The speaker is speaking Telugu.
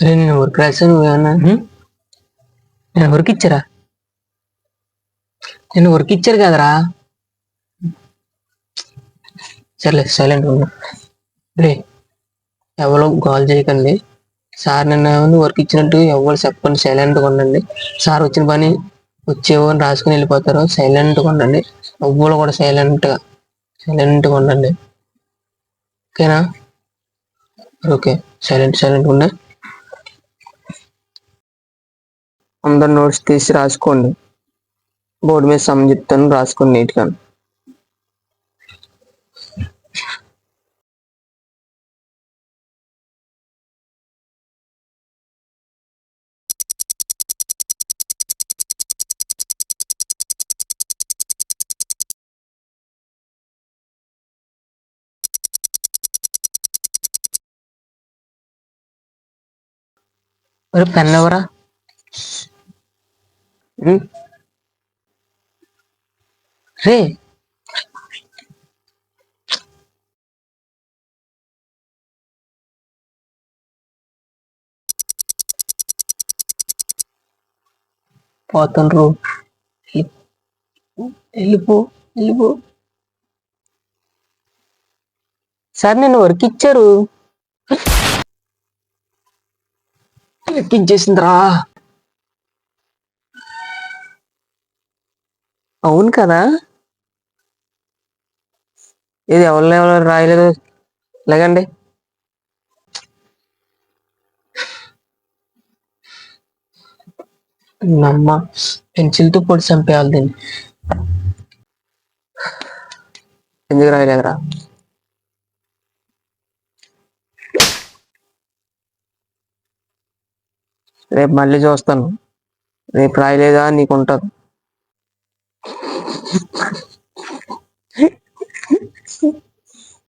అరే నేను వర్క్ రాశాను నువ్వేమన్నా నేను వర్క్ ఇచ్చారా నేను వర్క్ ఇచ్చారు కదరా. సర్లే సైలెంట్ ఉన్నా. రే ఎవరో కాల్ చేయకండి. సార్ నిన్న వర్క్ ఇచ్చినట్టు ఎవరు చెప్పండి, సైలెంట్గా ఉండండి. సార్ వచ్చిన పని వచ్చేవో అని రాసుకుని వెళ్ళిపోతారు. సైలెంట్గా ఉండండి. ఎవ్వరు కూడా సైలెంట్గా ఉండండి. ఓకేనా? ఓకే, సైలెంట్ ఉండే. అందరు నోట్స్ తీసి రాసుకోండి. బోర్డు మీద సమ్ చెప్తాను, రాసుకోండి నీట్గా. మరి పెన్ ఎవరా? రే పోతుండ్రు, వెళ్ళిపో వెళ్ళిపో. సార్ నేను వర్క్ ఇచ్చారు, ఎక్కించేసిందిరా. అవును కదా, ఇది ఎవరు రాయలేదు. లేకండి. నమ్మ పెన్సిల్తో పొడి చంపేయాలి దీన్ని. ఎందుకు రాయలేదురా? రేపు మళ్ళీ చూస్తాను. రేపు రాయలేదా నీకు ఉంటుంది.